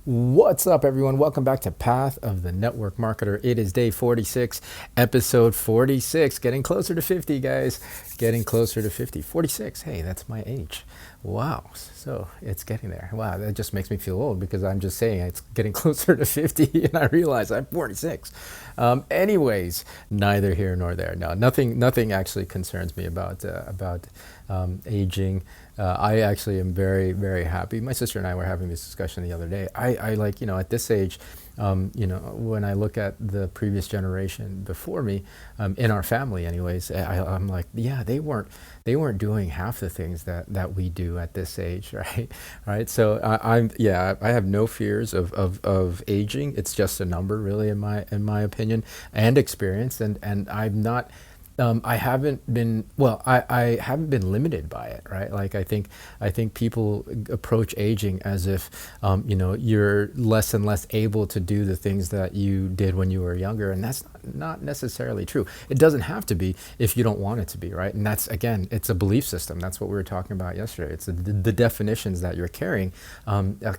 What's up, everyone? Welcome back to Path of the Network Marketer. It is day 46, episode 46. Getting closer to 50, guys. Getting closer to 50. 46. Hey, that's my age. Wow. So it's getting there. Wow, that just makes me feel old because I'm just saying it's getting closer to 50 and I realize I'm 46. Anyways, neither here nor there. No, nothing actually concerns me about aging. I actually am very, very happy. My sister and I were having this discussion the other day. I like, at this age, when I look at the previous generation before me, in our family anyways, I'm like, yeah, they weren't doing half the things that we do at this age, right? Right. So I have no fears of aging. It's just a number really in my opinion and experience. And I'm not, I haven't been I haven't been limited by it, right? Like I think people approach aging as if you're less and less able to do the things that you did when you were younger, and that's not necessarily true. It doesn't have to be if you don't want it to be, right? And that's, again, it's a belief system. That's what we were talking about yesterday. It's the definitions that you're carrying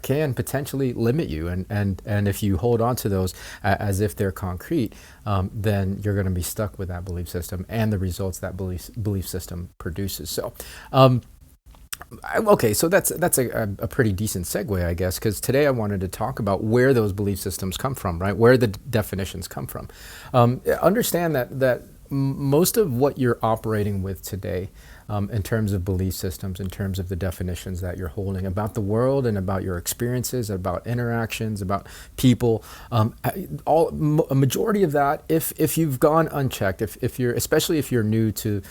can potentially limit you, and if you hold on to those as if they're concrete, then you're going to be stuck with that belief system and the results that belief system produces. So, okay, so that's a pretty decent segue, I guess, because today I wanted to talk about where those belief systems come from, right? Where the definitions come from. Understand that most of what you're operating with today, in terms of belief systems, in terms of the definitions that you're holding about the world and about your experiences, about interactions, about people, a majority of that, if you've gone unchecked, if you're, especially if you're new to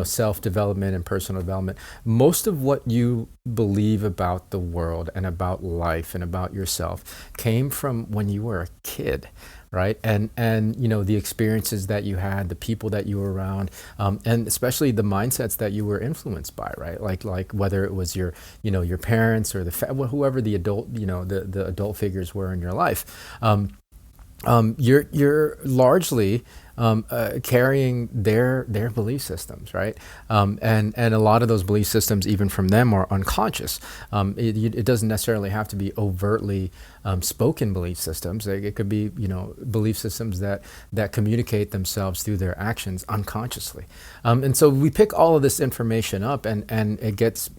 self-development and personal development, most of what you believe about the world and about life and about yourself came from when you were a kid, right? And the experiences that you had, the people that you were around, and especially the mindsets that you were influenced by, right? Like whether it was your parents or whoever the adult, the adult figures were in your life. You're largely carrying their belief systems, right? And a lot of those belief systems, even from them, are unconscious. It doesn't necessarily have to be overtly spoken belief systems. It could be belief systems that communicate themselves through their actions unconsciously. And so we pick all of this information up, and it gets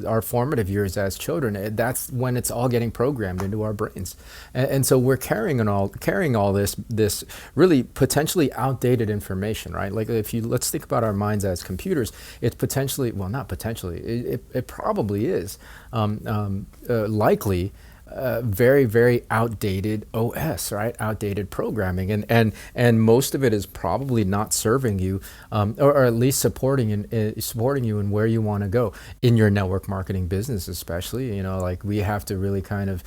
our formative years as children. That's when it's all getting programmed into our brains, and so we're carrying all this really potentially outdated information, right? Like let's think about our minds as computers. It's potentially, well, not potentially, it probably is likely very, very outdated OS, right? Outdated programming, and most of it is probably not serving you, or at least supporting you in where you want to go in your network marketing business, especially. Like we have to really kind of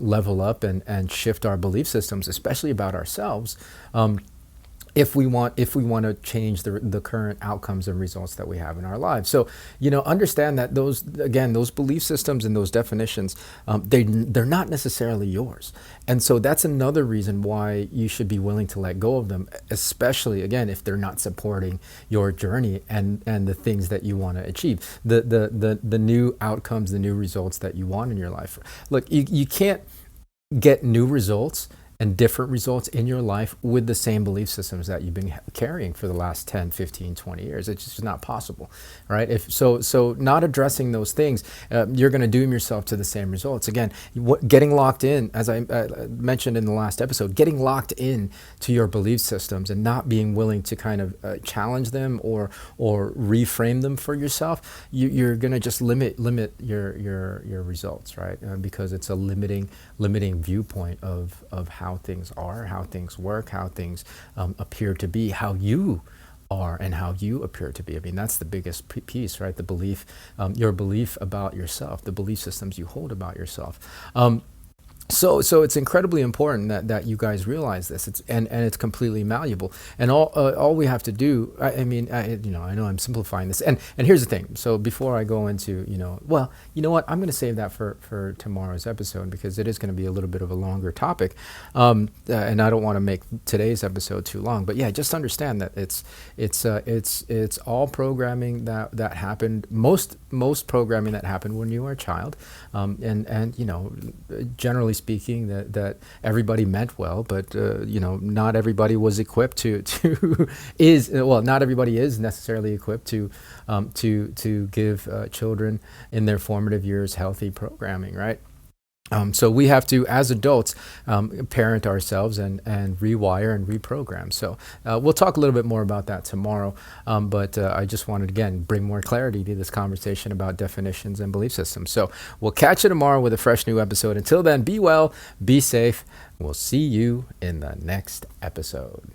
level up and shift our belief systems, especially about ourselves. If we want to change the current outcomes and results that we have in our lives. So, understand that those belief systems and those definitions, they're not necessarily yours. And so that's another reason why you should be willing to let go of them, especially, again, if they're not supporting your journey and the things that you want to achieve, the new outcomes, the new results that you want in your life. Look, you can't get new results and different results in your life with the same belief systems that you've been carrying for the last 10, 15, 20 years. It's just not possible, right? If so not addressing those things, you're going to doom yourself to the same results. Again, getting locked in, as I mentioned in the last episode, getting locked in to your belief systems and not being willing to kind of challenge them or reframe them for yourself, you're going to just limit your results, right? Because it's a limiting viewpoint of how things are, how things work, how things appear to be, how you are and how you appear to be. I mean, that's the biggest piece, right? The belief, your belief about yourself, the belief systems you hold about yourself. So it's incredibly important that you guys realize this. And it's completely malleable. And all we have to do, I know I'm simplifying this. And here's the thing. So before I go into, well, you know what? I'm going to save that for tomorrow's episode because it is going to be a little bit of a longer topic. And I don't want to make today's episode too long. But yeah, just understand that it's all programming that happened. Most programming that happened when you were a child. And generally speaking, that everybody meant well, but not everybody was equipped to not everybody is necessarily equipped to give children in their formative years healthy programming, right? So we have to, as adults, parent ourselves and rewire and reprogram. So we'll talk a little bit more about that tomorrow. But I just wanted, again, bring more clarity to this conversation about definitions and belief systems. So we'll catch you tomorrow with a fresh new episode. Until then, be well, be safe. We'll see you in the next episode.